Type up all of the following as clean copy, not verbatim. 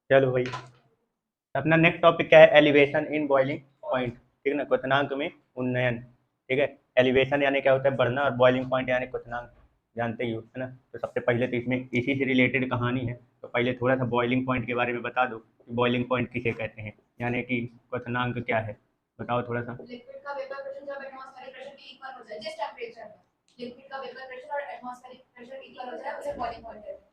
चलो भाई, अपना नेक्स्ट टॉपिक क्या है? Elevation in boiling point. ठीक है ना, क्वथनांक में उन्नयन। ठीक है, एलिवेशन यानी क्या होता है? बढ़ना, और बॉइलिंग पॉइंट यानी क्वथनांक, जानते ही हो, है ना। तो सबसे पहले तो इसमें इसी से रिलेटेड कहानी है, तो पहले थोड़ा सा बॉइलिंग पॉइंट के बारे में बता दो कि बॉइलिंग पॉइंट किसे कहते हैं, यानी कि क्वथनांक क्या है, बताओ थोड़ा सा। लिक्विड का वेपर प्रेशर जब एटमॉस्फेरिक प्रेशर के इक्वल हो जाए, जिस टेंपरेचर पर लिक्विड का वेपर प्रेशर और एटमॉस्फेरिक प्रेशर इक्वल हो जाए, उसे बॉइलिंग पॉइंट कहते हैं।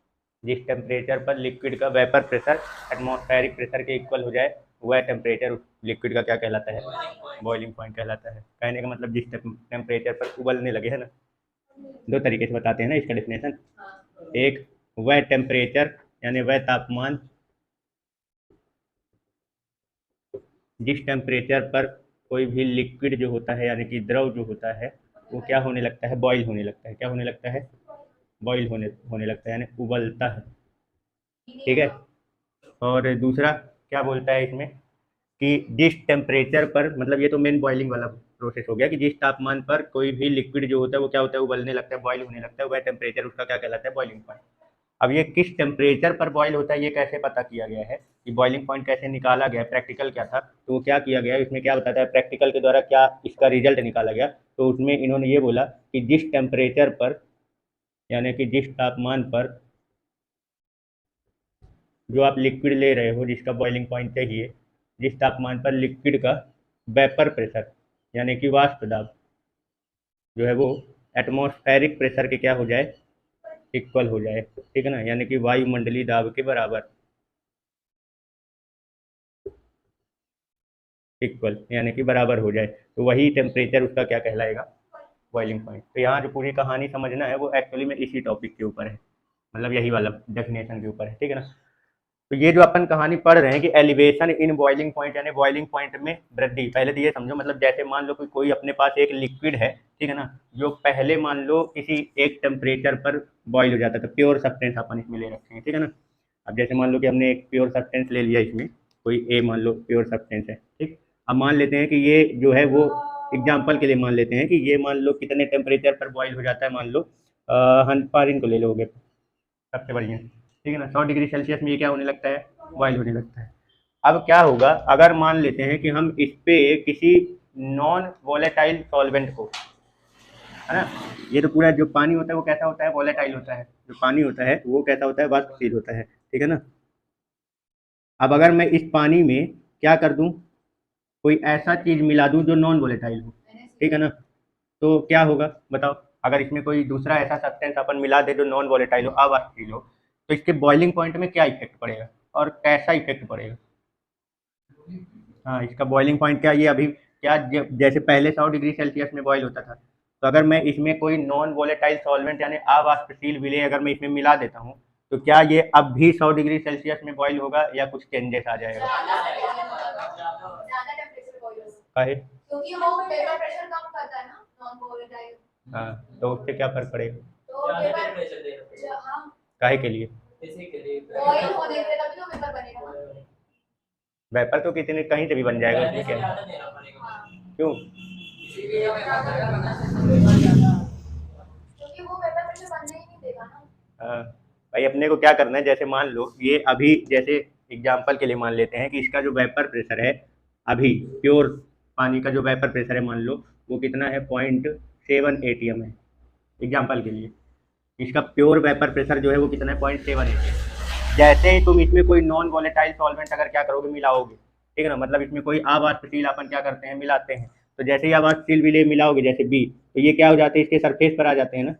जिस टेम्परेचर पर लिक्विड का वेपर प्रेशर एटमॉस्फेरिक प्रेशर के इक्वल हो जाए, वह टेम्परेचर लिक्विड का क्या कहलाता है? बॉइलिंग पॉइंट कहलाता है। कहने का मतलब जिस टेम्परेचर पर उबलने लगे, है ना। दो तरीके से बताते हैं ना इसका डेफिनेशन। एक, वह टेम्परेचर यानी वह तापमान जिस टेम्परेचर पर कोई भी लिक्विड जो होता है यानी कि द्रव जो होता है वो क्या होने लगता है? बॉईल होने लगता है। क्या होने लगता है? बॉईल होने होने लगता है, यानी उबलता है। ठीक है। और दूसरा क्या बोलता है इसमें कि जिस टेम्परेचर पर, मतलब ये तो मेन बॉइलिंग वाला प्रोसेस हो गया कि जिस तापमान पर कोई भी लिक्विड जो होता है वो क्या होता है? उबलने लगता है, बॉईल होने लगता है, वह टेम्परेचर उसका क्या कहलाता है? Boiling point. अब ये किस टेम्परेचर पर बॉईल होता है ये कैसे पता किया गया है, कि बॉइलिंग पॉइंट कैसे निकाला गया, प्रैक्टिकल क्या था, तो वो क्या किया गया इसमें क्या बताता है प्रैक्टिकल के द्वारा, क्या इसका रिजल्ट निकाला गया। तो उसमें इन्होंने ये बोला कि जिस टेम्परेचर पर यानी कि जिस तापमान पर जो आप लिक्विड ले रहे हो, जिसका बॉइलिंग पॉइंट चाहिए, जिस तापमान पर लिक्विड का वेपर प्रेशर यानी कि वाष्प दाब जो है वो एटमॉस्फेरिक प्रेशर के क्या हो जाए? इक्वल हो जाए। ठीक है ना, यानी कि वायुमंडलीय दाब के बराबर, इक्वल यानी कि बराबर हो जाए, तो वही टेम्परेचर उसका क्या कहलाएगा? Boiling point. तो यहाँ जो पूरी कहानी समझना है वो एक्चुअली में इसी टॉपिक के ऊपर है, मतलब यही वाला डेफिनेशन के ऊपर है। ठीक है ना। तो ये जो अपन कहानी पढ़ रहे हैं कि एलिवेशन इन बॉइलिंग पॉइंट यानी बॉइलिंग पॉइंट में वृद्धि, पहले तो ये समझो, मतलब जैसे मान लो कि कोई अपने पास एक लिक्विड है, ठीक है ना, जो पहले मान लो किसी एक टेम्परेचर पर बॉईल हो जाता था, प्योर सब्सटेंस अपन इसमें ले रखे हैं, ठीक है ना। अब जैसे मान लो कि हमने एक प्योर सब्सटेंस ले लिया, इसमें कोई ए मान लो प्योर सब्सटेंस है, ठीक। अब मान लेते हैं कि ये जो है वो, एग्जाम्पल के लिए मान लेते हैं कि ये मान लो कितने टेम्परेचर पर बॉईल हो जाता है, मान लो पारिन को ले लोगे सबसे बढ़िया, ठीक है ना। 100 डिग्री सेल्सियस में ये क्या होने लगता है? बॉयल होने लगता है। अब क्या होगा अगर मान लेते हैं कि हम इस पे किसी नॉन वोलेटाइल सॉल्वेंट को, है ना, ये तो पूरा जो पानी होता है वो कैसा होता है? वोलेटाइल होता है। जो पानी होता है वो कैसा होता है? वाष्पशील होता है, ठीक है ना। अब अगर मैं इस पानी में क्या कर दूं, कोई ऐसा चीज मिला दूं जो नॉन वोलेटाइल हो, ठीक है ना, तो क्या होगा बताओ? अगर इसमें कोई दूसरा ऐसा सब्सटेंस अपन मिला दे जो नॉन वोलेटाइल हो, अवाष्पशील हो, तो इसके बॉइलिंग पॉइंट में क्या इफेक्ट पड़ेगा और कैसा इफेक्ट पड़ेगा? हाँ, इसका बॉइलिंग पॉइंट क्या, ये अभी क्या जैसे पहले 100 डिग्री सेल्सियस में बॉईल होता था, तो अगर मैं इसमें कोई नॉन वोलेटाइल सॉल्वेंट यानी अवाष्पशील विलेय अगर मैं इसमें मिला देता हूँ, तो क्या ये अब भी 100 डिग्री सेल्सियस में बॉईल होगा या कुछ चेंजेस आ जाएगा? ज्यादा टेंपरेचर बॉईल हो सकता काहे? है क्योंकि वो वेपर प्रेशर कम करता है ना, नॉन वोलेटाइल। हाँ, तो उससे क्या फर्क पड़ेगा? तो वेपर प्रेशर, हाँ, काहे के लिए? इसी के लिए बॉईल होने के लिए, तभी तो वेपर बनेगा ना। वेपर तो कितने कहीं से भी बन जाएगा, उसमें क्या है? क्यों? इसीलिए हमें ज्यादा करना चाहिए क्योंकि वो वेपर प्रेशर बनने ही नहीं देगा ना। हाँ, भाई अपने को क्या करना है, जैसे मान लो ये अभी, जैसे एग्जाम्पल के लिए मान लेते हैं कि इसका जो वेपर प्रेशर है अभी, प्योर पानी का जो वेपर प्रेशर है मान लो वो कितना है? 0.7 ATM है, एग्जाम्पल के लिए। इसका प्योर वेपर प्रेशर जो है वो कितना है? 0.7 ATM। जैसे ही तुम इसमें कोई नॉन वोलेटाइल सॉल्वेंट अगर क्या करोगे? मिलाओगे, ठीक है ना, मतलब इसमें कोई अवाष्पशील अपन क्या करते हैं? मिलाते हैं। तो जैसे ही अवाष्पशील विलेय मिलाओगे जैसे बी, तो ये क्या हो जाते हैं? इसके सरफेस पर आ जाते हैं ना।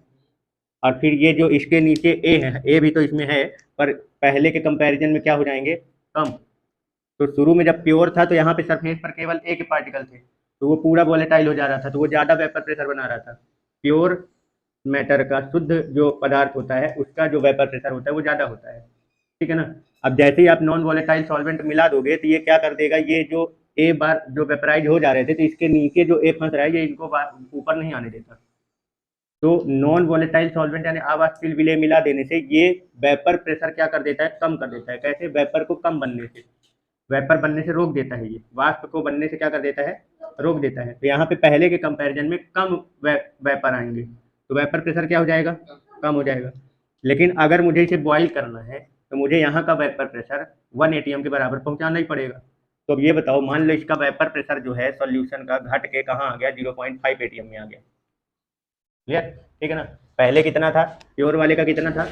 और फिर ये जो इसके नीचे ए है, ए भी तो इसमें है, पर पहले के कंपैरिजन में क्या हो जाएंगे? कम। तो शुरू में जब प्योर था तो यहाँ पे सरफेस पर केवल ए के पार्टिकल थे, तो वो पूरा वोलेटाइल हो जा रहा था, तो वो ज़्यादा वेपर प्रेशर बना रहा था। प्योर मैटर का, शुद्ध जो पदार्थ होता है उसका जो वेपर प्रेशर होता है वो ज़्यादा होता है, ठीक है ना। अब जैसे ही आप नॉन वोलेटाइल सॉल्वेंट मिला दोगे तो ये क्या कर देगा, ये जो ए बार जो वेपराइज हो जा रहे थे तो इसके नीचे जो ए फंस रहा है ये इनको ऊपर नहीं आने देता। तो नॉन वोलेटाइल सॉल्वेंट यानी अवाष्पशील विलेय मिला देने से ये वेपर प्रेशर क्या कर देता है? कम कर देता है। कैसे? वेपर को कम बनने से, वेपर बनने से रोक देता है, ये वाष्प को बनने से क्या कर देता है? रोक देता है। तो यहाँ पे पहले के कंपैरिजन में कम वेपर आएंगे, तो वेपर प्रेशर क्या हो जाएगा? कम हो जाएगा। लेकिन अगर मुझे इसे बॉईल करना है तो मुझे यहाँ का वेपर प्रेशर 1 atm के बराबर पहुँचाना ही पड़ेगा। तो अब ये बताओ, मान लो इसका वेपर प्रेशर जो है सॉल्यूशन का घट के कहाँ आ गया, 0.5 atm में आ गया। क्लियर, ठीक है ना। पहले कितना था, प्योर वाले का कितना था,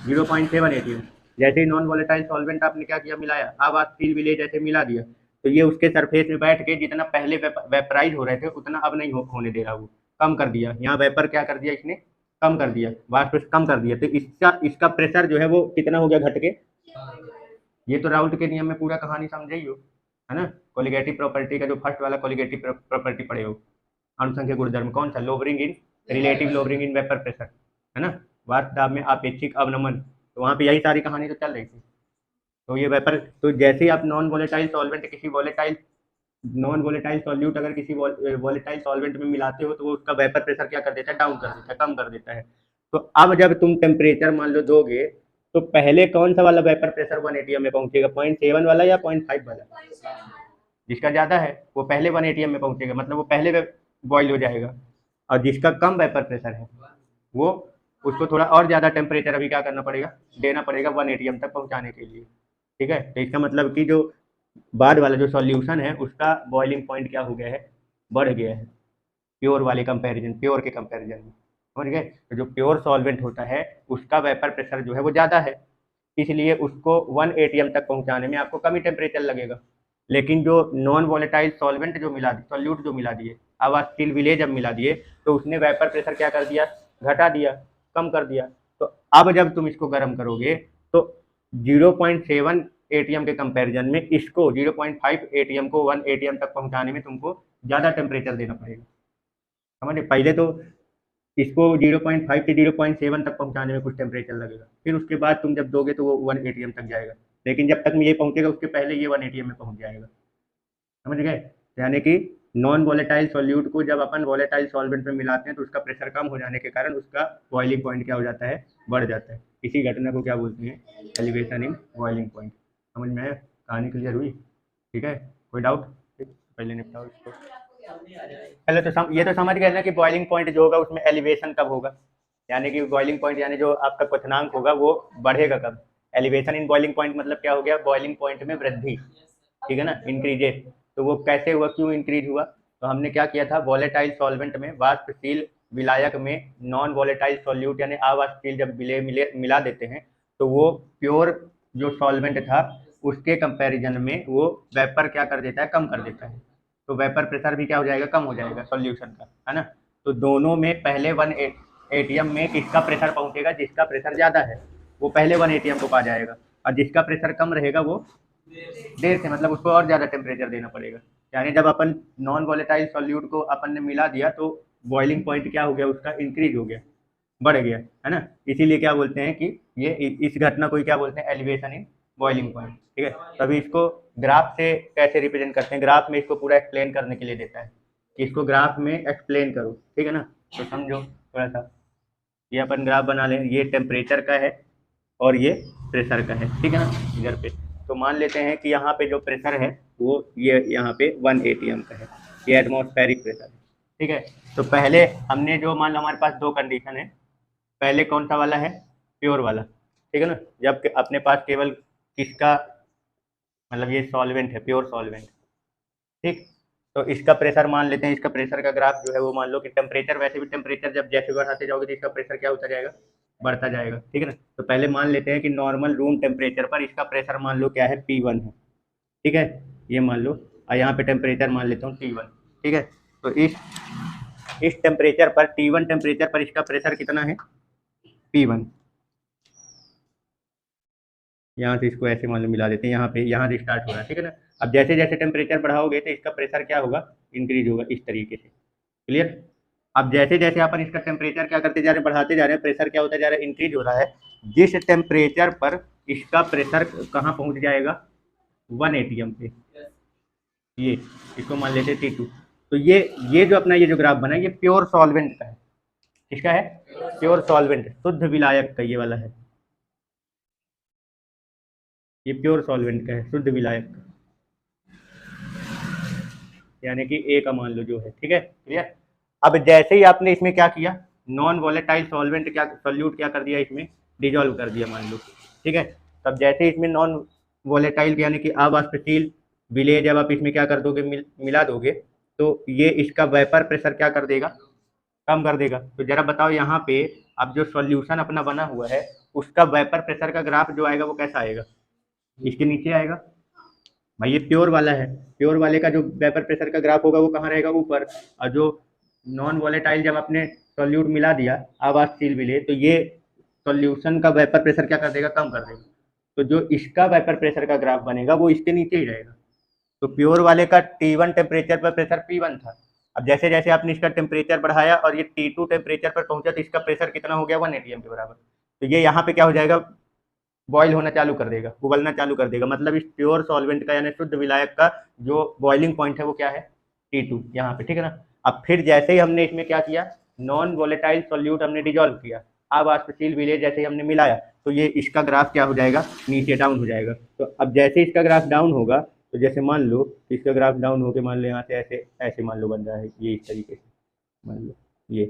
0.7 atm। जैसे ही नॉन वोलेटाइल सॉल्वेंट आपने क्या किया, मिलाया, अब आप स्टील विलेज जैसे मिला दिया, तो ये उसके सरफेस में बैठ के जितना पहले वेपराइज हो रहे थे उतना अब नहीं होने दे रहा, वो कम कर दिया। यहाँ वेपर क्या कर दिया इसने, कम कर दिया, वाष्प कम कर दिया, तो इसका प्रेशर जो है वो कितना हो गया, घट के। ये तो राउल्ट के नियम में पूरा कहानी समझे ही हो, है ना। कोलिगेटिव प्रॉपर्टी का जो फर्स्ट वाला कोलिगेटिव प्रॉपर्टी पढ़े हो, अनुसंख्यक गुणधर्म कौन सा, lowering in relative lowering in vapour pressure, है ना। वाष्प दाब में अपेक्षिक अवनमन, तो वहाँ पे यही सारी कहानी तो चल रही थी। तो ये वेपर, तो जैसे ही आप नॉन वोलेटाइल सॉल्वेंट किसी वोलेटाइल नॉन वोलेटाइल सॉल्यूट अगर किसी वोलेटाइल सॉल्वेंट में मिलाते हो, तो वो उसका वेपर प्रेशर क्या कर देता है, डाउन कर देता है, कम कर देता है। तो अब जब तुम टेम्परेचर मान लो दोगे, तो पहले कौन सा वाला वेपर प्रेशर 1 atm में पहुंचेगा, 0.7 वाला या 0.5 वाला। जिसका ज़्यादा है वो पहले 1 atm में पहुंचेगा, मतलब वो पहले बॉयल हो जाएगा। और जिसका कम वेपर प्रेशर है वो, उसको थोड़ा और ज़्यादा टेम्परेचर अभी क्या करना पड़ेगा, देना पड़ेगा 1 atm तक पहुंचाने के लिए। ठीक है, तो इसका मतलब कि जो बाद वाला जो सॉल्यूशन है उसका बॉइलिंग पॉइंट क्या हो गया है, बढ़ गया है, प्योर वाले कंपैरिजन, प्योर के कंपैरिजन में, समझ गए। तो जो प्योर सॉल्वेंट होता है उसका वेपर प्रेशर जो है वो ज़्यादा है, इसलिए उसको 1 atm तक पहुंचाने में आपको कम ही टेम्परेचर लगेगा। लेकिन जो नॉन वोलेटाइल सॉल्वेंट जो मिला दिए, सॉल्यूट जो मिला दिए, अब आप स्टील विलेज जब मिला दिए, तो उसने वेपर प्रेशर क्या कर दिया, घटा दिया, कम कर दिया। तो अब जब तुम इसको गर्म करोगे तो 0.7 atm के कंपैरिजन में इसको 0.5 atm को 1 atm तक पहुंचाने में तुमको ज़्यादा टेम्परेचर देना पड़ेगा, समझे। पहले तो इसको 0.5 से 0.7 तक पहुंचाने में कुछ टेम्परेचर लगेगा, फिर उसके बाद तुम जब दोगे तो वो 1 atm तक जाएगा, लेकिन जब तक ये पहुंचेगा उसके पहले ये 1 atm में पहुंच जाएगा, समझ गए। यानी कि नॉन वोलेटाइल सॉल्यूट को जब अपन वोलेटाइल सॉल्वेंट में मिलाते हैं तो उसका प्रेशर कम हो जाने के कारण उसका बॉइलिंग पॉइंट क्या हो जाता है, बढ़ जाता है। इसी घटना को क्या बोलते हैं, एलिवेशन इन बॉइलिंग पॉइंट। समझ में आया, कहानी क्लियर हुई, ठीक है। कोई डाउट, पहले निपटाओ इसको। पहले तो ये तो समझ गए ना कि बॉइलिंग पॉइंट जो होगा उसमें एलिवेशन कब होगा, यानी कि बॉइलिंग पॉइंट यानी जो आपका क्वथनांक होगा वो बढ़ेगा कब। एलिवेशन इन बॉइलिंग पॉइंट मतलब क्या हो गया, बॉइलिंग पॉइंट में वृद्धि, ठीक है ना, इंक्रीजेस। तो वो कैसे हुआ, क्यों इंक्रीज हुआ, तो हमने क्या किया था, वोलेटाइल सॉल्वेंट में वाष्पशील विलायक में नॉन वोलेटाइल सॉल्यूट यानी अवाष्पशील जब मिला देते हैं, तो वो प्योर जो सॉल्वेंट था उसके कंपैरिजन में वो वेपर क्या कर देता है, कम कर देता है। तो वेपर प्रेशर भी क्या हो जाएगा, कम हो जाएगा सॉल्यूशन का, है ना। तो दोनों में पहले 1 atm में किसका प्रेशर पहुंचेगा, जिसका प्रेशर ज़्यादा है वो पहले 1 atm को पा जाएगा, और जिसका प्रेशर कम रहेगा वो देर से, मतलब उसको और ज़्यादा टेम्परेचर देना पड़ेगा। यानी जब अपन नॉन वोलेटाइल सॉल्यूट को अपन ने मिला दिया तो बॉइलिंग पॉइंट क्या हो गया, उसका इंक्रीज हो गया, बढ़ गया, है ना। इसीलिए क्या बोलते हैं कि ये इस घटना को क्या बोलते हैं, एलिवेशन इन बॉइलिंग पॉइंट, ठीक है। तभी इसको ग्राफ से कैसे रिप्रेजेंट करते हैं, ग्राफ में इसको पूरा एक्सप्लेन करने के लिए देता है कि इसको ग्राफ में एक्सप्लेन करो, ठीक है ना। तो समझो थोड़ा सा, ये अपन ग्राफ बना लें, ये टेम्परेचर का है और ये प्रेशर का है, ठीक है ना, इधर पे। तो मान लेते हैं कि यहाँ पे जो प्रेशर है वो ये यहाँ पे 1 atm का है, ये एटमॉस्फेरिक प्रेशर है, ठीक है। तो पहले हमने जो, मान लो हमारे पास दो कंडीशन है, पहले कौन सा वाला है, प्योर वाला, ठीक है ना। जब अपने पास केवल किसका, मतलब ये सॉल्वेंट है, प्योर सॉल्वेंट, ठीक। तो इसका प्रेशर मान लेते हैं, इसका प्रेशर का ग्राफ जो है वो मान लो कि टेम्परेचर, वैसे भी टेम्परेचर जब जैसे बढ़ाते जाओगे तो इसका प्रेशर क्या होता जाएगा, बढ़ता जाएगा, ठीक है ना। तो पहले मान लेते हैं कि नॉर्मल रूम टेम्परेचर पर इसका प्रेशर मान लो क्या है, P1 है, ठीक है, ये मान लो, और यहाँ पे टेम्परेचर मान लेता हूँ T1, ठीक है। तो इस टेम्परेचर पर, T1 टेम्परेचर पर इसका प्रेशर कितना है, P1। यहाँ से इसको ऐसे मान लो मिला देते हैं, यहाँ पे, यहाँ से स्टार्ट हो रहा है, ठीक है ना। अब जैसे जैसे टेम्परेचर बढ़ाओगे तो इसका प्रेशर क्या होगा, इंक्रीज होगा, इस तरीके से, क्लियर। अब जैसे जैसे अपन इसका टेम्परेचर क्या करते जा रहे हैं, बढ़ाते जा रहे हैं, प्रेशर क्या होता जा रहा है, इंक्रीज हो रहा है। जिस टेम्परेचर पर इसका प्रेशर कहाँ पहुँच जाएगा, 1 atm पे, ये इसको मान लेते हैं T2। तो ये जो अपना ये जो ग्राफ बना है ये प्योर सॉल्वेंट का है, किसका है, प्योर सॉल्वेंट, शुद्ध विलायक का ये वाला है, ये प्योर सॉल्वेंट का है, शुद्ध विलायक का, यानी कि ए का मान लो जो है, ठीक है, क्लियर। अब जैसे ही आपने इसमें क्या किया, नॉन वोलेटाइल सॉल्वेंट क्या, सॉल्यूट क्या कर दिया, इसमें डिजोल्व कर दिया मान लो, ठीक है। तब जैसे इसमें नॉन वोलेटाइल यानी कि अवाष्पशील विलेय जब आप इसमें क्या कर दोगे, मिला दोगे, तो ये इसका वेपर प्रेशर क्या कर देगा, कम कर देगा। तो जरा बताओ यहाँ पे अब जो सॉल्यूशन अपना बना हुआ है उसका वेपर प्रेशर का ग्राफ जो आएगा वो कैसा आएगा, इसके नीचे आएगा। भाई ये प्योर वाला है, प्योर वाले का जो वेपर प्रेशर का ग्राफ होगा वो कहाँ रहेगा, ऊपर। और जो नॉन वोलेटाइल जब आपने सॉल्यूट मिला दिया अवाष्पशील विलेय, तो ये सॉल्यूशन का वेपर प्रेशर क्या कर देगा, कम कर देगा। तो जो इसका वेपर प्रेशर का ग्राफ बनेगा वो इसके नीचे ही रहेगा। तो प्योर वाले का T1 टेम्परेचर पर प्रेशर P1 था। अब जैसे जैसे आपने इसका टेम्परेचर बढ़ाया और ये T2 टेम्परेचर पर पहुंचा तो इसका प्रेशर कितना हो गया, 1 atm के बराबर। तो ये यहाँ पे क्या हो जाएगा, बॉयल होना चालू कर देगा, उबलना चालू कर देगा। मतलब इस प्योर सॉल्वेंट का यानी शुद्ध विलायक का जो बॉइलिंग पॉइंट है वो क्या है, T2 यहाँ पे, ठीक है ना। अब फिर जैसे ही हमने इसमें क्या किया, नॉन वोलेटाइल सॉल्यूट हमने डिजोल्व किया, अवाष्पशील विलेय जैसे ही हमने मिलाया, तो ये इसका ग्राफ क्या हो जाएगा, नीचे डाउन हो जाएगा। तो अब जैसे इसका ग्राफ डाउन होगा, तो जैसे मान लो इसका ग्राफ डाउन होकर मान लो यहाँ से ऐसे ऐसे मान लो बन रहा है, ये इस तरीके से मान लो ये,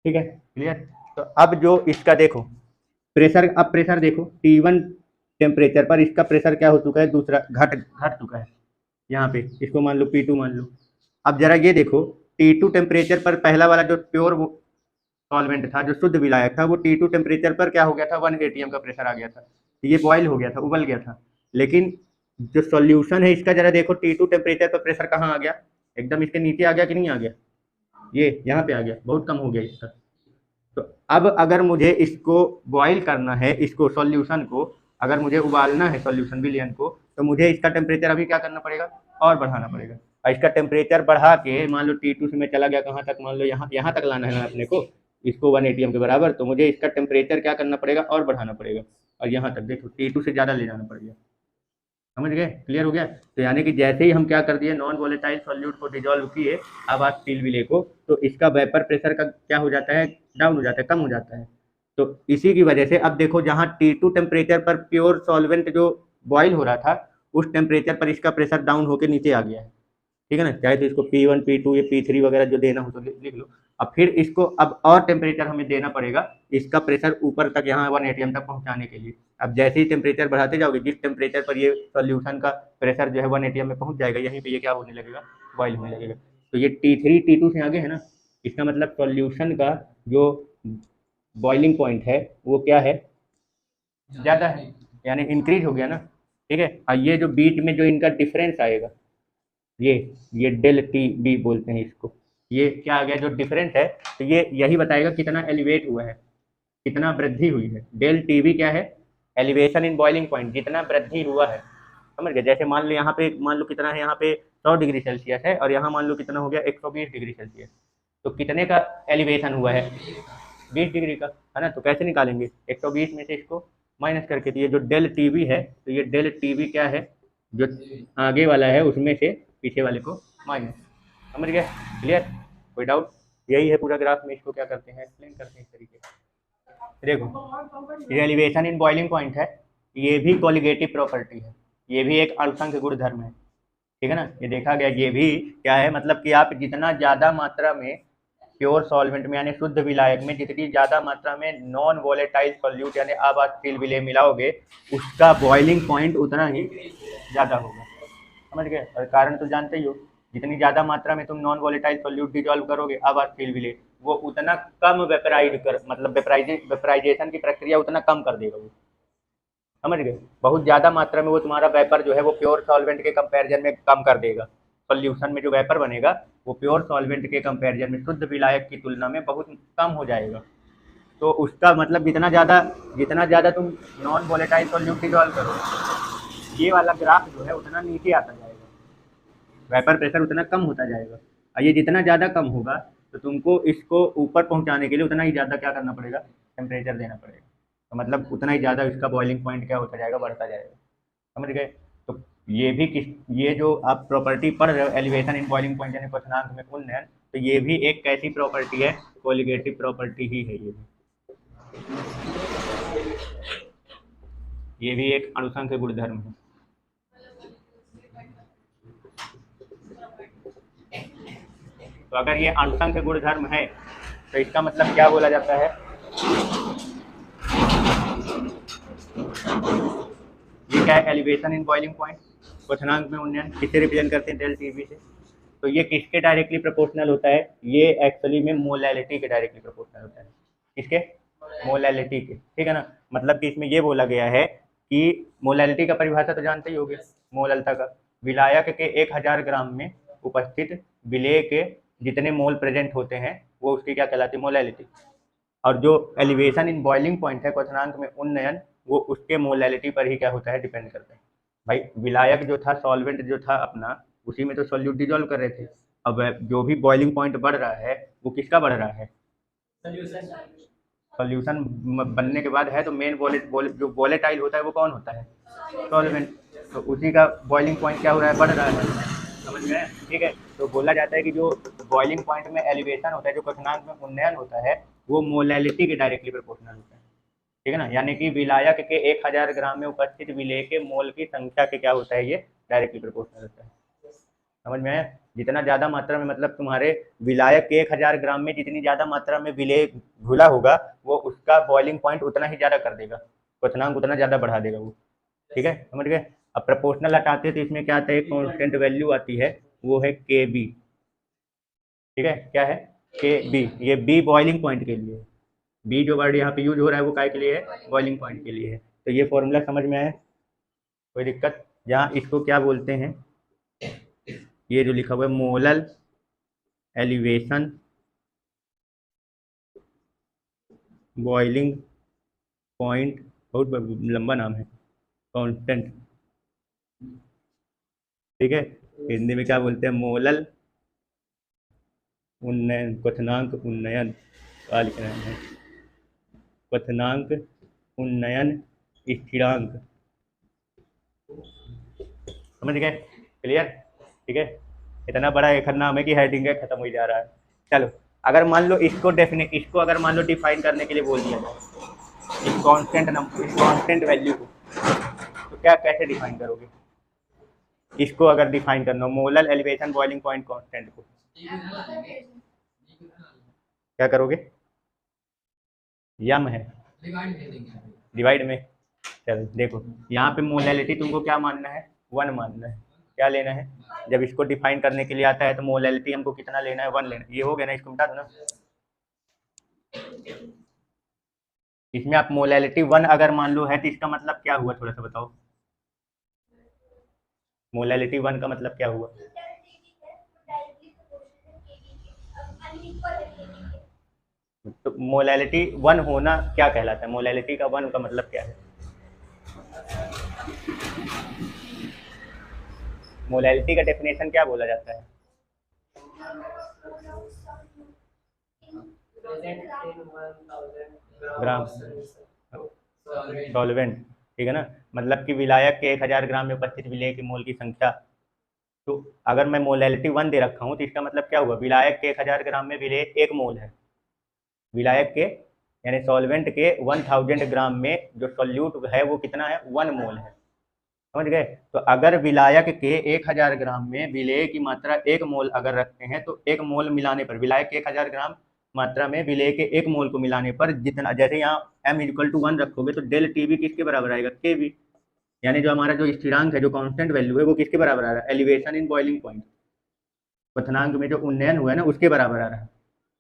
ठीक है, क्लियर। तो अब जो इसका देखो प्रेशर, अब प्रेशर देखो T1 टेम्परेचर पर इसका प्रेशर क्या हो चुका है, दूसरा घट चुका है यहाँ पे, इसको मान लो P2 मान लो। अब जरा ये देखो T2 टेम्परेचर पर पहला वाला जो प्योर सॉल्वेंट था, जो शुद्ध विलायक था, वो T2 टेम्परेचर पर क्या हो गया था, 1 atm का प्रेशर आ गया था, ये बॉयल हो गया था, उबल गया था। लेकिन जो सॉल्यूशन है इसका जरा देखो T2 टेम्परेचर पर प्रेशर कहाँ आ गया, एकदम इसके नीचे आ गया कि नहीं आ गया, ये यहाँ पे आ गया, बहुत कम हो गया इसका। तो अब अगर मुझे इसको बॉयल करना है, इसको सॉल्यूशन को अगर मुझे उबालना है सॉल्यूशन विलयन को, तो मुझे इसका टेम्परेचर अभी क्या करना पड़ेगा, और बढ़ाना पड़ेगा। और इसका टेम्परेचर बढ़ा के मान लो T2 से मैं चला गया कहाँ तक, मान लो यहाँ तक लाना है ना अपने को, इसको 1 atm के बराबर, तो मुझे इसका टेम्परेचर क्या करना पड़ेगा, और बढ़ाना पड़ेगा। और यहाँ तक देखो T2 से ज़्यादा ले जाना पड़ेगा, समझ गए, क्लियर हो गया। तो यानी कि जैसे ही हम क्या कर दिए, नॉन वोलेटाइल सॉल्यूट को डिजोल्व किए अवाष्पशील विलेय को, तो इसका वेपर प्रेशर का क्या हो जाता है, डाउन हो जाता है, कम हो जाता है। तो इसी की वजह से अब देखो जहाँ T2 टेम्परेचर पर प्योर सॉल्वेंट जो बॉयल हो रहा था, उस टेम्परेचर पर इसका प्रेशर डाउन होकर नीचे आ गया है, ठीक है ना। चाहे तो इसको P1 P2 ये P3 वगैरह जो देना हो तो लिख लो। अब फिर इसको अब और टेम्परेचर हमें देना पड़ेगा इसका प्रेशर ऊपर तक, यहाँ 1 atm तक पहुँचाने के लिए। अब जैसे ही टेम्परेचर बढ़ाते जाओगे, जिस टेम्परेचर पर ये सॉल्यूशन का प्रेशर जो है 1 atm में पहुँच जाएगा, यहीं पे ये क्या होने लगेगा, बॉयल होने लगेगा। तो ये T3 T2 से आगे है ना, इसका मतलब सॉल्यूशन का जो बॉइलिंग पॉइंट है वो क्या है, ज़्यादा है, यानी इंक्रीज हो गया ना, ठीक है। और ये जो बीच में जो इनका डिफरेंस आएगा, ये डेल टी बी बोलते हैं इसको, ये क्या आ गया जो डिफरेंस है, तो ये यही बताएगा कितना एलिवेट हुआ है, कितना वृद्धि हुई है। डेल टी बी क्या है, एलिवेशन इन बॉइलिंग पॉइंट, जितना वृद्धि हुआ है, समझ गए। जैसे मान लो यहाँ पे, मान लो कितना है, यहाँ पे 100 डिग्री सेल्सियस है और यहाँ मान लो कितना हो गया 120 डिग्री सेल्सियस, तो कितने का एलिवेशन हुआ है, 20 डिग्री का, है ना। तो कैसे निकालेंगे, 120 में से इसको माइनस करके, तो ये जो डेल टी बी है, तो ये डेल टी बी क्या है, जो आगे वाला है उसमें से पीछे वाले को माइनस, समझ गए, क्लियर, कोई डाउट। यही है पूरा ग्राफ में, इसको क्या करते हैं, एक्सप्लेन करते हैं इस तरीके से। देखो ये एलिवेशन इन बॉइलिंग पॉइंट है, ये भी कोलिगेटिव प्रॉपर्टी है, ये भी एक अल्पसंख्य गुणधर्म है, ठीक है ना। ये देखा गया, ये भी क्या है, मतलब कि आप जितना ज़्यादा मात्रा में प्योर सॉल्वेंट में यानी शुद्ध विलायक में जितनी ज़्यादा मात्रा में नॉन वोलेटाइल सॉल्यूट यानी अवाष्पशील विलेय मिलाओगे, उसका बॉइलिंग पॉइंट उतना ही ज़्यादा होगा, समझ गए। और कारण तो जानते ही हो, जितनी ज़्यादा मात्रा में तुम नॉन वोलेटाइल सॉल्यूट डिजॉल्व करोगे अवाष्पशील विलेय, वो उतना कम वेपराइज कर, मतलब वेपराइजेशन की प्रक्रिया उतना कम कर देगा वो, समझ गए। बहुत ज़्यादा मात्रा में वो तुम्हारा वेपर जो है वो प्योर सॉल्वेंट के कंपैरिजन में कम कर देगा, सॉल्यूशन में जो वेपर बनेगा वो प्योर सॉल्वेंट के कंपैरिजन में शुद्ध विलायक की तुलना में बहुत कम हो जाएगा। तो उसका मतलब जितना ज़्यादा तुम नॉन वोलेटाइल सॉल्यूट डिजॉल्व करो, ये वाला ग्राफ जो है उतना नीचे आता जाएगा, वेपर प्रेशर उतना कम होता जाएगा। और ये जितना ज़्यादा कम होगा तो तुमको इसको ऊपर पहुंचाने के लिए उतना ही ज़्यादा क्या करना पड़ेगा, टेम्परेचर देना पड़ेगा। तो मतलब उतना ही ज़्यादा इसका बॉइलिंग पॉइंट क्या होता जाएगा, बढ़ता जाएगा, समझ गए। तो ये भी ये जो आप प्रॉपर्टी पढ़ रहे हो एलिवेशन इन बॉइलिंग पॉइंट यानी क्वथनांक में उन्नयन, तो ये भी एक कैसी प्रॉपर्टी है, कोलिगेटिव प्रॉपर्टी ही है। ये भी एक अणुसंख्य गुणधर्म है। तो अगर ये अणुसंख्य गुणधर्म है तो इसका मतलब क्या बोला जाता है, क्या है, एलिवेशन इन बॉइलिंग पॉइंट, क्वथनांक में उन्नयन, किससे रिप्रेजेंट करते हैं, डेल टीवी से। तो ये किसके डायरेक्टली प्रोपोर्शनल होता है, ये एक्चुअली में मोलैलिटी के डायरेक्टली प्रोपोर्शनल होता है। किसके, मोलैलिटी के, ठीक है ना। मतलब कि इसमें ये बोला गया है कि मोलैलिटी का परिभाषा तो जानते ही होगे, मोललता का, विलायक के 1000 ग्राम में उपस्थित विलेय के जितने मोल प्रेजेंट होते हैं वो उसकी क्या कहलाती है, मोलैलिटी। और जो एलिवेशन इन बॉइलिंग पॉइंट है, क्वथनांक में उन्नयन, वो उसके मोलैलिटी पर ही क्या होता है, डिपेंड करता है। भाई विलायक जो था, सॉल्वेंट जो था अपना, उसी में तो सॉल्यूट डिजोल्व कर रहे थे। अब जो भी बॉइलिंग पॉइंट बढ़ रहा है वो किसका बढ़ रहा है, सॉल्यूशन बनने के बाद है तो मेन जो वोलेटाइल होता है वो कौन होता है, सॉल्वेंट। तो उसी का बॉइलिंग पॉइंट क्या हो रहा है, बढ़ रहा है, समझ गए, ठीक है। तो बोला जाता है कि जो बॉइलिंग पॉइंट में एलिवेशन होता है, जो क्वथनांक में उन्नयन होता है, वो मोलैलिटी के डायरेक्टली प्रोपोर्शनल होता है, ठीक है ना। यानी कि विलायक के 1000 ग्राम में उपस्थित विलेय के मोल की संख्या के क्या होता है, ये डायरेक्टली प्रोपोर्शनल होता है। समझ में आया, जितना ज़्यादा मात्रा में, मतलब तुम्हारे विलायक के 1000 ग्राम में जितनी ज़्यादा मात्रा में विलेय घुला होगा, वो उसका बॉइलिंग पॉइंट उतना ही ज़्यादा कर देगा, क्वथनांक उतना ज़्यादा बढ़ा देगा वो, ठीक है, समझ गए। अब प्रोपोर्शनल हटाते हैं तो इसमें क्या आता है, कांस्टेंट वैल्यू आती है, वो है के बी, ठीक है, क्या है, के बी। ये बी बॉइलिंग पॉइंट के लिए, बी जो वर्ड यहाँ पे यूज हो रहा है वो काय के लिए है, बॉइलिंग पॉइंट के लिए है। तो ये फॉर्मूला समझ में आया, कोई दिक्कत। यहाँ इसको क्या बोलते हैं, ये जो लिखा हुआ है मोलल एलिवेशन बॉइलिंग पॉइंट, बहुत लंबा नाम है, कांस्टेंट, ठीक है। हिंदी में क्या बोलते हैं, मोलल उन्नयन, क्वथनांक उन्नयन, क्या लिखना है, क्वथनांक उन्नयन स्थिरांक, समझ गए, क्लियर, ठीक है। इतना बड़ा एक नाम है कि हेडिंग है, खत्म हो जा रहा है। चलो, अगर मान लो इसको अगर मान लो डिफाइन करने के लिए बोल दिया जाए, इस कांस्टेंट नंबर, इस कांस्टेंट वैल्यू को, तो क्या कैसे डिफाइन करोगे इसको, अगर डिफाइन करना हो molal elevation boiling point constant को, क्या करोगे, यम है, डिवाइड में। चलो देखो, यहाँ पे मोलैलिटी तुमको क्या मानना है, 1 मानना है, क्या लेना है, जब इसको डिफाइन करने के लिए आता है तो मोलैलिटी हमको कितना लेना है, 1 लेना है। ये हो गया ना, इसको मिटा दो ना। इसमें आप मोलैलिटी 1 अगर मान लो है तो इसका मतलब क्या हुआ, थोड़ा सा बताओ, मोलैलिटी 1 का मतलब क्या हुआ, तो मोलैलिटी 1 होना क्या कहलाता है, मोलैलिटी का 1 का मतलब क्या है, मोलैलिटी का डेफिनेशन क्या बोला जाता है, ग्राम सॉल्वेंट, ठीक है ना। मतलब कि विलायक के 1000 ग्राम में उपस्थित विलेय के मोल की संख्या। तो अगर मैं मोलैलिटी 1 दे रखा हूँ तो इसका मतलब क्या हुआ, विलायक के 1000 ग्राम में विलेय 1 मोल है, विलायक के यानी सॉल्वेंट के 1000 ग्राम में जो सॉल्यूट है वो कितना है, 1 मोल है, समझ गए। तो अगर विलायक के 1000 ग्राम में विलेय की मात्रा 1 मोल अगर रखते हैं तो 1 मोल मिलाने पर, विलायक के 1000 ग्राम मात्रा में विलेय के 1 मोल को मिलाने पर जितना, जैसे यहाँ m=1 रखोगे तो डेल टी बी किसके बराबर आएगा, के बी। यानी जो हमारा जो स्थिरांक है, जो कांस्टेंट वैल्यू है, वो किसके बराबर आ रहा है, एलिवेशन इन बॉइलिंग पॉइंट, क्वथनांक में जो उन्नयन हुआ है ना उसके बराबर आ रहा है,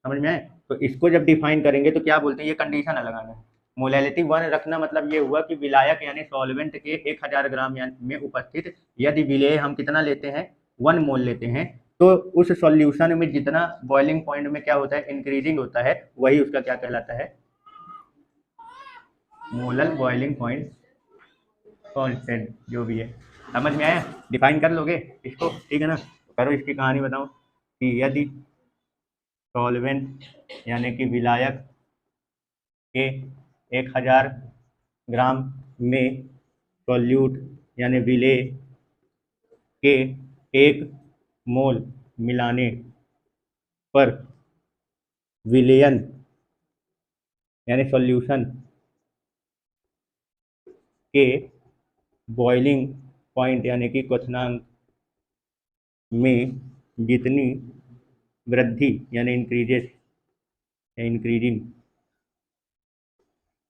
समझ में आए। तो इसको जब डिफाइन करेंगे तो क्या बोलते हैं, ये कंडीशन है लगाना है, मोलैलिटी 1 रखना मतलब ये हुआ कि विलायक यानी सॉल्वेंट के 1000 ग्राम में उपस्थित यदि विलेय हम कितना लेते हैं, 1 मोल लेते हैं, तो उस सॉल्यूशन में जितना बॉइलिंग पॉइंट में क्या होता है, इंक्रीजिंग होता है, वही उसका क्या कहलाता है, मोलल बॉइलिंग पॉइंट कांस्टेंट, जो भी है, समझ में आया, डिफाइन कर लोगे इसको, ठीक है ना। करो इसकी कहानी बताओ कि यदि सॉल्वेंट यानी कि विलायक के 1000 ग्राम में सॉल्यूट यानी विलेय के 1 मोल मिलाने पर विलयन यानी सॉल्यूशन के बॉइलिंग पॉइंट यानी कि क्वथनांक में जितनी वृद्धि यानी इंक्रीजेस या इंक्रीजिंग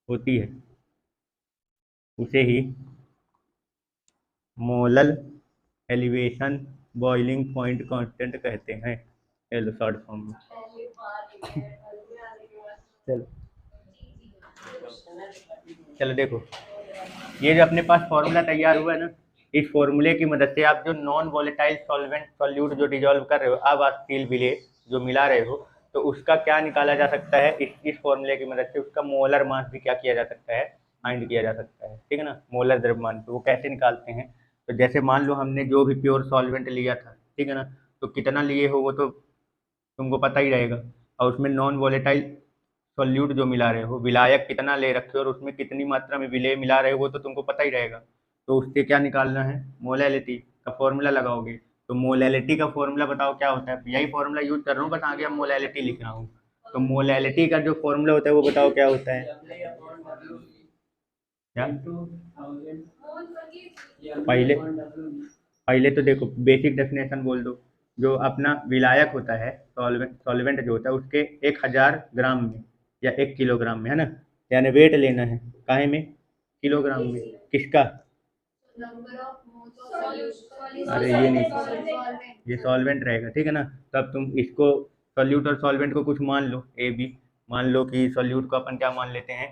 होती है उसे ही molar elevation boiling point constant कहते हैं। चलो शॉर्ट फॉर्म में। चलो चलो देखो, ये जो अपने पास फॉर्मूला तैयार हुआ है ना, इस फॉर्मूले की मदद से आप जो नॉन वॉलेटाइल सॉल्वेंट सॉल्यूट जो डिजोल्व कर रहे हो, अब आप स्टील विले जो मिला रहे हो, तो उसका क्या निकाला जा सकता है, इस फॉर्मूले की मदद से उसका मोलर मास भी क्या किया जा सकता है, फाइंड किया जा सकता है, ठीक है ना। मोलर द्रव्यमान, तो वो कैसे निकालते हैं, तो जैसे मान लो हमने जो भी प्योर सॉल्वेंट लिया था, ठीक है ना, तो कितना लिए हो वो तो तुमको पता ही रहेगा, और उसमें नॉन वॉलेटाइल सॉल्यूट जो मिला रहे हो, विलायक कितना ले रखे हो और उसमें कितनी मात्रा में विलेय मिला रहे हो, वो तो तुमको पता ही रहेगा। तो उससे क्या निकालना है, मोलैलिटी का फॉर्मूला लगाओगे। तो मोलैलिटी का फॉर्मूला बताओ क्या होता है, यही फॉर्मूला यूज कर रहा हूँ, बस आगे हम मोलैलिटी लिख रहा हूँ। तो मोलैलिटी का जो फॉर्मूला होता है वो बताओ क्या होता है। क्या पहले पहले तो देखो बेसिक डेफिनेशन बोल दो। जो अपना विलायक होता है, सॉल्वेंट जो होता है, उसके 1000 ग्राम में या 1 किलोग्राम में, है ना, यानी वेट लेना है, काहे में, किलोग्राम में, किसका, अरे ये नहीं, ये सॉल्वेंट रहेगा, ठीक है ना। तो अब तुम इसको सॉल्यूट और सॉल्वेंट को कुछ मान लो, ए बी मान लो, कि सॉल्यूट को अपन क्या मान लेते हैं,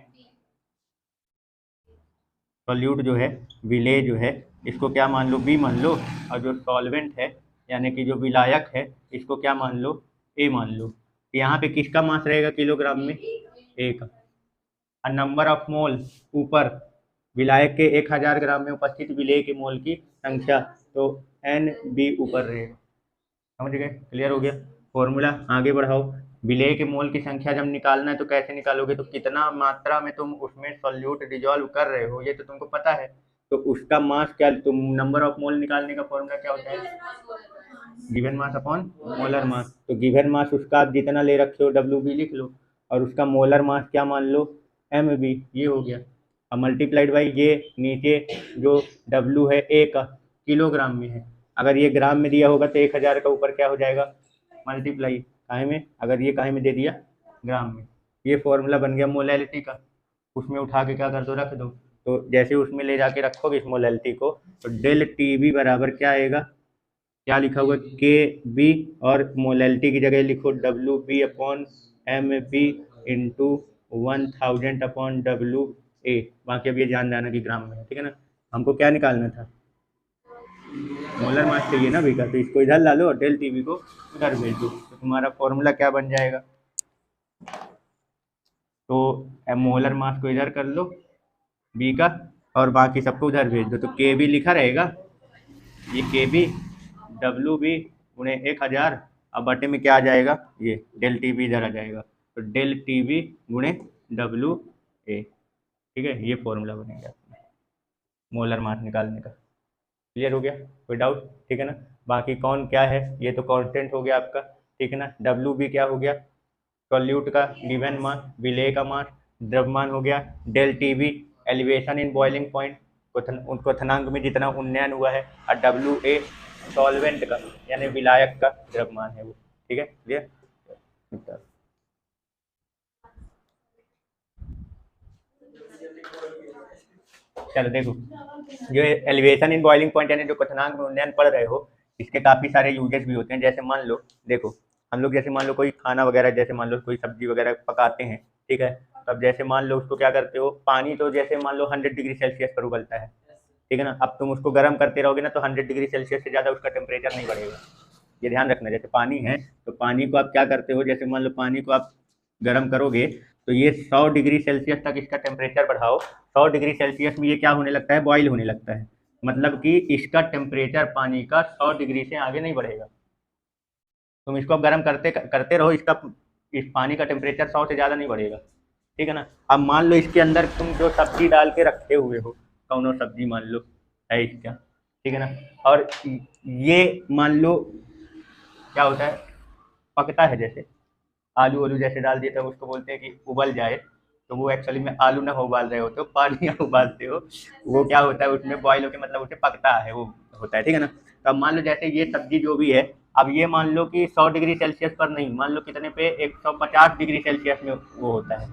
सॉल्यूट जो है, विलेय जो है, इसको क्या मान लो, बी मान लो, और जो सॉल्वेंट है यानी कि जो विलायक है, इसको क्या मान लो, ए मान लो। यहाँ पे किसका मास रहेगा किलोग्राम में, ए का। और नंबर ऑफ मोल, ऊपर विलायक के 1000 ग्राम में उपस्थित विलेय के मोल की संख्या, तो एन बी ऊपर रहेगा। समझ गए, क्लियर हो गया। फॉर्मूला आगे बढ़ाओ। विलेय के मोल की संख्या जब निकालना है तो कैसे निकालोगे, तो कितना मात्रा में तुम उसमें सॉल्यूट डिजोल्व कर रहे हो ये तो तुमको पता है, तो उसका मास क्या, तुम नंबर ऑफ मोल निकालने का फॉर्मूला क्या होता है, given mass upon molar mass. तो गिवन मास उसका आप जितना ले रखे हो डब्ल्यू बी लिख लो, और उसका मोलर मास क्या मान लो, एम बी, ये हो गया। अब मल्टीप्लाइड बाई ये नीचे जो डब्ल्यू है ए का किलोग्राम में है, अगर ये ग्राम में दिया होगा तो 1000 का ऊपर क्या हो जाएगा, मल्टीप्लाई, काहे में, अगर ये काहे में दे दिया, ग्राम में। ये फॉर्मूला बन गया मोलैलिटी का। उसमें उठा के क्या कर दो, रख दो। तो जैसे उसमें ले जाके रखोगे इस मोलैलिटी को, तो डेल टी बी बराबर क्या आएगा, क्या लिखा हुआ, के बी, और मोलैलिटी की जगह लिखो W B upon M B into 1000 upon W A. बाकी अब ये जान जाना कि ग्राम में है, ठीक है ना। हमको क्या निकालना था, मोलर मास चाहिए ना बी का, तो इसको इधर ला लो और डेल टी बी को उधर भेज दो, तो तुम्हारा फॉर्मूला क्या बन जाएगा, तो मोलर मास को इधर कर लो बी का, और बाकी सबको उधर भेज दो, तो के बी लिखा रहेगा, ये के बी डब्ल्यू बी गुणे 1000, अब बटे में क्या आ जाएगा, ये डेल टी बी इधर आ जाएगा, तो डेल टी बी गुणे डब्ल्यू ए, ठीक है। ये फॉर्मूला बनेगा मोलर मास निकालने का। क्लियर हो गया, कोई डाउट, ठीक है ना। बाकी कौन क्या है, ये तो कांस्टेंट हो गया आपका, ठीक है ना। डब्ल्यू बी क्या हो गया, सॉल्यूट का गिवन मास, विलेय का मास, द्रव्यमान हो गया। Del T B elevation in boiling point, क्वथनांक में जितना उन्नयन हुआ है, और डब्ल्यू ए सॉल्वेंट का यानी विलायक का द्रव्यमान है वो, ठीक है, क्लियर। चलो देखो, जो एलिवेशन इन बॉइलिंग पॉइंट यानी जो क्वथनांक में उन्नयन पढ़ रहे हो, इसके काफ़ी सारे यूजेस भी होते हैं। जैसे मान लो, देखो हम लोग जैसे मान लो कोई खाना वगैरह, जैसे मान लो कोई सब्जी वगैरह पकाते हैं, ठीक है, तब जैसे मान लो उसको क्या करते हो, पानी तो जैसे मान लो 100 डिग्री सेल्सियस पर उबलता है, ठीक है ना। अब तुम उसको गर्म करते रहोगे ना, तो 100 डिग्री सेल्सियस से ज़्यादा उसका टेम्परेचर नहीं बढ़ेगा, ये ध्यान रखना। जैसे पानी है, तो पानी को आप क्या करते हो, जैसे मान लो पानी को आप गर्म करोगे, तो ये 100 डिग्री सेल्सियस तक इसका टेम्परेचर बढ़ाओ, 100 डिग्री सेल्सियस में ये क्या होने लगता है, बॉईल होने लगता है, मतलब कि इसका टेम्परेचर पानी का 100 डिग्री से आगे नहीं बढ़ेगा। तुम इसको अब गर्म करते करते रहो, इस पानी का टेम्परेचर 100 से ज़्यादा नहीं बढ़ेगा, ठीक है ना। अब मान लो इसके अंदर तुम जो सब्जी डाल के रखे हुए हो, कौनो सब्जी मान लो है इसका, ठीक है ना, और ये मान लो क्या होता है, पकता है, जैसे आलू वालू जैसे डाल दिए, तब उसको बोलते हैं कि उबल जाए, तो वो एक्चुअली में आलू ना उबाल रहे होते हो, पानी उबालते हो, वो क्या होता है उसमें बॉयल होकर, मतलब उसे पकता है, वो होता है, ठीक है ना। तो अब मान लो जैसे ये सब्जी जो भी है, अब ये मान लो कि 100 डिग्री सेल्सियस पर नहीं, मान लो कितने पे, 150 डिग्री सेल्सियस में वो होता है,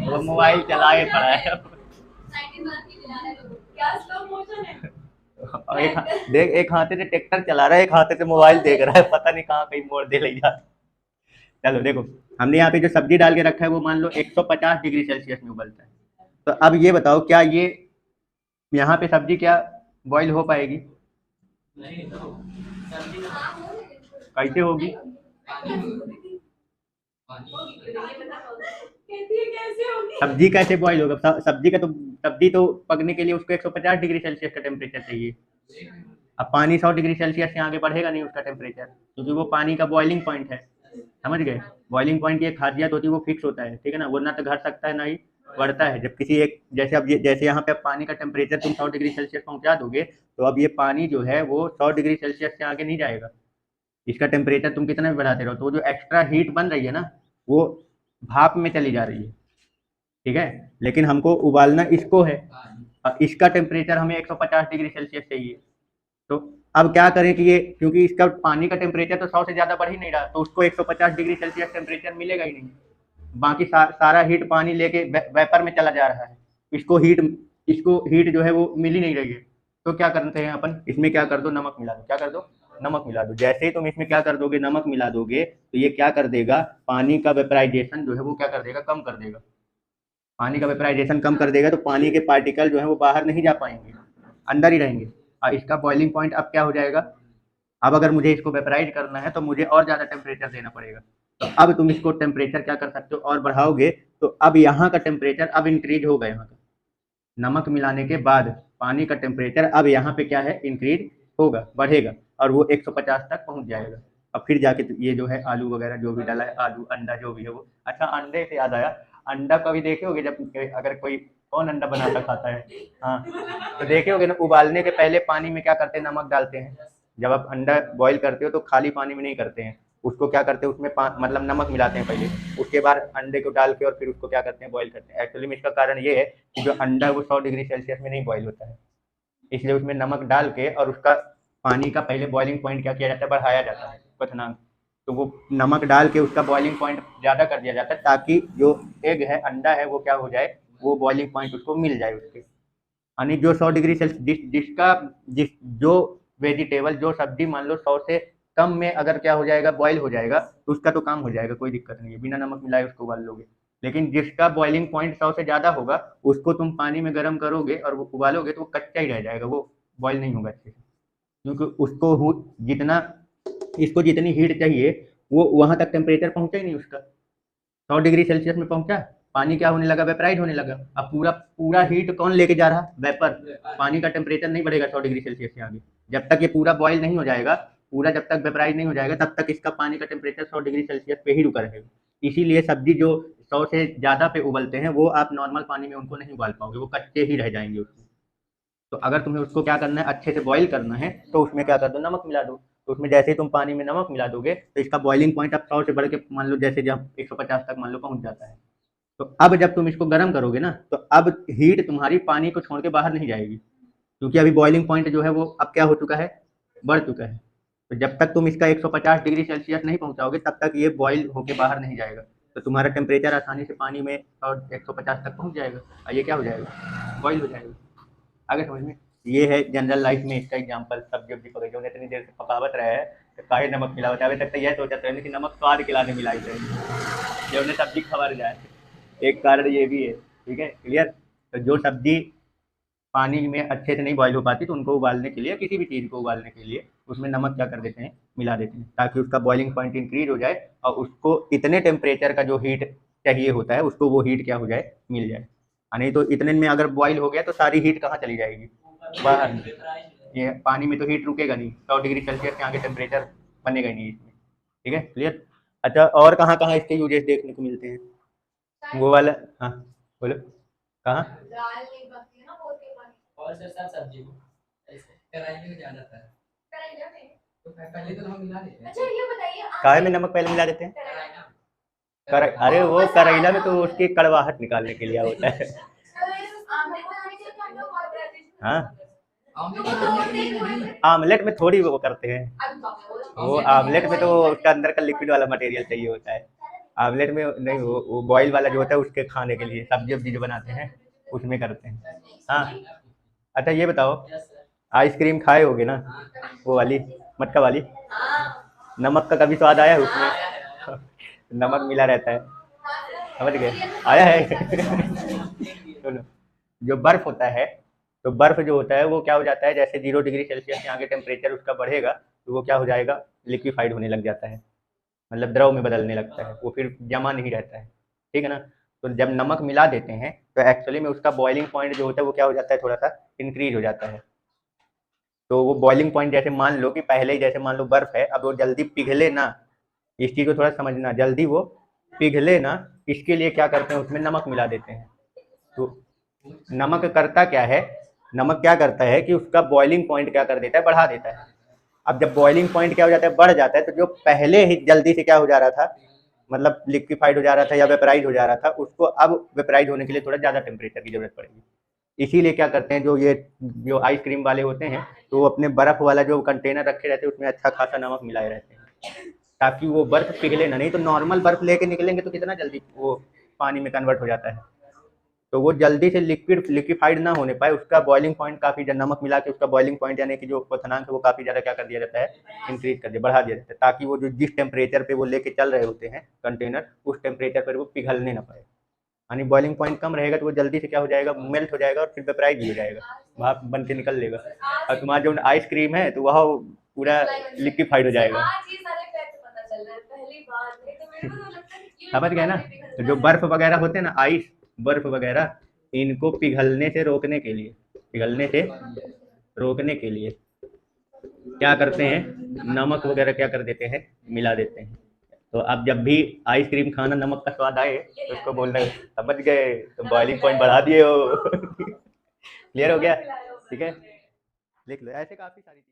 वो मोबाइल चलाए पड़ा है। 19 बार की दिला रहा है लोगों को। क्या स्लो मोशन है। और देख, एक हाथे से ट्रैक्टर चला रहा है, एक हाथे से मोबाइल देख रहा है, पता नहीं कहाँ कहीं मोड़ दे ले जा। चलो देखो, हमने यहाँ पे जो सब्जी डाल के रखा है वो मान लो 150 डिग्री सेल्सियस में उबलता है। तो अब ये बताओ, क्या ये यहाँ पे सब्जी क्या बॉईल हो पाएगी? हाँ हो लेकिन कैसे होगी? कहती है कैसे होगी। सब्जी कैसे बॉईल होगा? सब्जी का तो, सब्जी तो पकने के लिए उसको 150 डिग्री सेल्सियस का टेम्परेचर चाहिए। अब पानी 100 डिग्री सेल्सियस से आगे बढ़ेगा नहीं उसका टेम्परेचर, क्योंकि वो पानी का बॉइलिंग पॉइंट है। समझ गए? बॉइलिंग पॉइंट की एक खासियत होती है, वो फिक्स होता है, ठीक है ना, वो ना तो घट सकता है ना ही बढ़ता है। जब किसी एक, जैसे अब ये, जैसे यहाँ पे अब पानी का टेम्परेचर तुम 100 डिग्री सेल्सियस पहुंचा दोगे, तो अब ये पानी जो है वो 100 डिग्री सेल्सियस से आगे नहीं जाएगा। इसका टेम्परेचर तुम कितना भी बढ़ाते रहो, तो वो जो एक्स्ट्रा हीट बन रही है ना, वो भाप में चली जा रही है, ठीक है। लेकिन हमको उबालना इसको है, और इसका टेम्परेचर हमें 150 डिग्री सेल्सियस चाहिए। तो अब क्या करें कि ये, क्योंकि इसका पानी का टेम्परेचर तो 100 से ज़्यादा बढ़ ही नहीं रहा, तो उसको 150 डिग्री सेल्सियस टेम्परेचर मिलेगा ही नहीं। बाकी सारा हीट पानी लेके वेपर में चला जा रहा है। इसको हीट जो है वो मिल ही नहीं रही है। तो क्या करते हैं अपन, इसमें क्या कर दो, नमक मिला दो। क्या कर दो? नमक मिला दो। जैसे ही तुम इसमें क्या कर दोगे, नमक मिला दोगे, तो ये क्या कर देगा, पानी का वेपराइजेशन जो है वो क्या कर देगा, कम कर देगा। पानी का वेपराइजेशन कम कर देगा, तो पानी के पार्टिकल जो है वो बाहर नहीं जा पाएंगे, अंदर ही रहेंगे। और इसका बॉइलिंग पॉइंट अब क्या हो जाएगा, अब अगर मुझे इसको वेपराइज करना है तो मुझे और ज़्यादा टेम्परेचर देना पड़ेगा। तो अब तुम इसको टेम्परेचर क्या कर सकते हो, और बढ़ाओगे, तो अब यहाँ का टेम्परेचर अब इंक्रीज होगा। यहाँ का नमक मिलाने के बाद पानी का टेम्परेचर अब यहाँ पे क्या है, इंक्रीज होगा, बढ़ेगा, और वो 150 तक पहुँच जाएगा। अब फिर जाके ये जो है आलू वगैरह जो भी डाला है, आलू अंडा जो भी है वो, अच्छा अंडे से याद आया, अंडा कभी देखे होगे, जब अगर कोई, कौन अंडा बनाता खाता है, हाँ, तो देखे होगे ना, उबालने के पहले पानी में क्या करते हैं, नमक डालते हैं। जब आप अंडा बॉईल करते हो तो खाली पानी में नहीं करते हैं, उसको क्या करते हैं, उसमें मतलब नमक मिलाते हैं पहले, उसके बाद अंडे को डाल के और फिर उसको क्या करते हैं, बॉईल करते हैं। एक्चुअली में इसका कारण ये है कि जो अंडा है वो 100 डिग्री सेल्सियस में नहीं बॉईल होता है, इसलिए उसमें नमक डाल के और उसका पानी का पहले बॉइलिंग पॉइंट क्या किया जाता है, बढ़ाया जाता है, क्वथनांक। तो वो नमक डाल के उसका बॉइलिंग पॉइंट ज़्यादा कर दिया जाता है, ताकि जो एग है, अंडा है, वो क्या हो जाए, वो बॉइलिंग पॉइंट उसको मिल जाए उसके। यानी जो 100 डिग्री सेल्सियस जिस जो वेजिटेबल, जो सब्जी मान लो 100 से कम में अगर क्या हो जाएगा, बॉईल हो जाएगा, तो उसका तो काम हो जाएगा, कोई दिक्कत नहीं है, बिना नमक मिलाए उसको उबाल लोगे। लेकिन जिसका बॉइलिंग पॉइंट 100 से ज़्यादा होगा, उसको तुम पानी में गर्म करोगे और वो उबालोगे तो वो कच्चा ही रह जाएगा, वो बॉईल नहीं होगा अच्छे से, क्योंकि उसको जितना, इसको जितनी हीट चाहिए वो वहाँ तक टेम्परेचर पहुँचा ही नहीं उसका। 100 डिग्री सेल्सियस में पहुंचा, पानी क्या होने लगा, वेपराइज होने लगा। अब पूरा पूरा हीट कौन लेके जा रहा, वेपर। पानी का टेम्परेचर नहीं बढ़ेगा 100 डिग्री सेल्सियस से आगे, जब तक ये पूरा बॉईल नहीं हो जाएगा, पूरा जब तक वेपराइज नहीं हो जाएगा, तब तक इसका पानी का टेम्परेचर 100 डिग्री सेल्सियस पे ही रुका रहेगा। इसीलिए सब्जी जो 100 से ज़्यादा पे उबलते हैं, वो आप नॉर्मल पानी में उनको नहीं उबाल पाओगे, वो कच्चे ही रह जाएंगे उसमें। तो अगर तुम्हें उसको क्या करना है, अच्छे से बॉईल करना है, तो उसमें क्या कर दो, नमक मिला दो। तो उसमें जैसे ही तुम पानी में नमक मिला दोगे, तो इसका बॉइलिंग पॉइंट अब 100 से बढ़ के मान लो, जैसे जब 150 तक मान लो पहुंच जाता है, तो अब जब तुम इसको गर्म करोगे ना, तो अब हीट तुम्हारी पानी को छोड़ के बाहर नहीं जाएगी, क्योंकि अभी बॉइलिंग पॉइंट जो है वो अब क्या हो चुका है, बढ़ चुका है। तो जब तक तुम इसका 150 डिग्री सेल्सियस नहीं पहुंचाओगे, तब तक ये बॉईल होके बाहर नहीं जाएगा। तो तुम्हारा टेम्परेचर आसानी से पानी में और 150 तक पहुंच जाएगा, और ये क्या हो जाएगा, बॉईल हो जाएगा। आगे समझ में? ये है जनरल लाइफ में इसका एग्जाम्पल। सब्जी वब्जी पकड़ जो इतनी देर से पकावत रहा है, तो काहे नमक मिलावत है, अभी तक तो यह सोचते हैं कि नमक स्वाद के लाने मिलाई थे, जब उन्हें सब्जी खबर जाए। एक कारण ये भी है, ठीक है, क्लियर। तो जो सब्जी पानी में अच्छे से नहीं बॉईल हो पाती, तो उनको उबालने के लिए, किसी भी चीज़ को उबालने के लिए, उसमें नमक क्या कर देते हैं, मिला देते हैं, ताकि उसका बॉइलिंग पॉइंट इंक्रीज हो जाए, और उसको इतने टेम्परेचर का जो हीट चाहिए होता है, उसको वो हीट क्या हो जाए, मिल जाए। नहीं तो इतने में अगर बॉईल हो गया, तो सारी हीट कहाँ चली जाएगी, बाहर। ये पानी में तो हीट रुकेगा नहीं, 100 डिग्री सेल्सियस के आगे टेम्परेचर बनेगा ही नहीं इसमें, ठीक है, क्लियर। अच्छा, और कहाँ कहाँ इसके यूजेस देखने को मिलते हैं, वो वाला, हाँ बोलो, कहाँ? दाल नहीं बनती है ना बोल के पानी। और सर सब सब्जी को ऐसे कढ़ाई में क्या जाता है, करेला में। तो पहले तो हम मिला देते हैं। अच्छा ये बताइए आप काहे में नमक पहले मिला देते हैं? करेला। अरे वो करेला में तो उसकी कड़वाहट निकालने के लिए होता है। आमलेट बनाने के लिए तो हम लोग और रहते हैं। हाँ, आमलेट आमलेट में थोड़ी वो करते हैं, वो आमलेट में तो उसका अंदर का लिक्विड वाला मटेरियल चाहिए होता है। आमलेट में नहीं, वो बॉयल वाला जो होता है उसके खाने के लिए सब्जी वब्जी जो बनाते हैं उसमें करते हैं। हाँ, अच्छा ये बताओ, यस सर। आइसक्रीम खाए होगे ना, वो वाली मटका वाली, नमक का कभी स्वाद आया है उसमें? नमक मिला रहता है, समझ गए, आया है। सुनो, जो बर्फ होता है, तो बर्फ जो होता है वो क्या हो जाता है, जैसे 0 डिग्री सेल्सियस से आगे टेम्परेचर उसका बढ़ेगा तो वो क्या हो जाएगा, लिक्विफाइड होने लग जाता है, मतलब द्रव में बदलने लगता है, वो फिर जमा नहीं रहता है, ठीक है ना। तो जब नमक मिला देते हैं तो एक्चुअली में उसका बॉइलिंग पॉइंट जो होता है वो क्या हो जाता है, थोड़ा सा इंक्रीज हो जाता है। तो वो बॉइलिंग पॉइंट जैसे मान लो कि पहले ही जैसे मान लो बर्फ है, अब वो जल्दी पिघले ना, इस चीज़ को थोड़ा समझना, जल्दी वो पिघले ना, इसके लिए क्या करते हैं, उसमें नमक मिला देते हैं। तो नमक करता क्या है, नमक क्या करता है कि उसका बॉइलिंग पॉइंट क्या कर देता है, बढ़ा देता है। अब जब बॉइलिंग पॉइंट क्या हो जाता है, बढ़ जाता है, तो जो पहले ही जल्दी से क्या हो जा रहा था, मतलब लिक्विफाइड हो जा रहा था या वेपराइज हो जा रहा था, उसको अब वेपराइज होने के लिए थोड़ा ज़्यादा टेम्परेचर की जरूरत पड़ेगी। इसीलिए क्या करते हैं, जो आइसक्रीम वाले होते हैं, तो वो अपने बर्फ़ वाला जो कंटेनर रखे रहते हैं उसमें अच्छा खासा नमक मिलाए रहते हैं, ताकि वो बर्फ़ पिघले ना। नहीं तो नॉर्मल बर्फ़ लेके निकलेंगे तो कितना जल्दी वो पानी में कन्वर्ट हो जाता है, तो वो जल्दी से लिक्विफाइड ना होने पाए, उसका बॉइलिंग पॉइंट काफ़ी, नमक मिला के उसका बॉइलिंग पॉइंट यानी कि जो क्वथनांक है वो काफ़ी ज़्यादा क्या कर दिया जाता है, इंक्रीज कर दिया, बढ़ा दिया जाता है, ताकि वो जो जिस टेम्परेचर पे वो लेके चल रहे होते हैं कंटेनर, उस टेम्परेचर पर वो पिघलने ना पाए। यानी बॉइलिंग पॉइंट कम रहेगा तो वो जल्दी से क्या हो जाएगा, मेल्ट हो जाएगा और फिर वेपराइज भी हो जाएगा, भाप बन के निकल लेगा, और तुम्हारा जो आइसक्रीम है तो वह पूरा लिक्विफाइड हो जाएगा। आज ये सारे फैक्ट पता चल रहा है पहली बार, नहीं तो मेरे को तो लगता है कि समझ गए ना। तो जो बर्फ वगैरह होते हैं ना, आइस बर्फ वगैरह, इनको पिघलने से रोकने के लिए, पिघलने से रोकने के लिए क्या करते हैं, नमक वगैरह क्या कर देते हैं, मिला देते हैं। तो अब जब भी आइसक्रीम खाना नमक का स्वाद आए तो उसको बोल रहे हो, समझ गए, तो बॉइलिंग पॉइंट बढ़ा दिए हो। क्लियर हो गया, ठीक है, लिख लो, ऐसे काफ़ी सारी चीज़ें।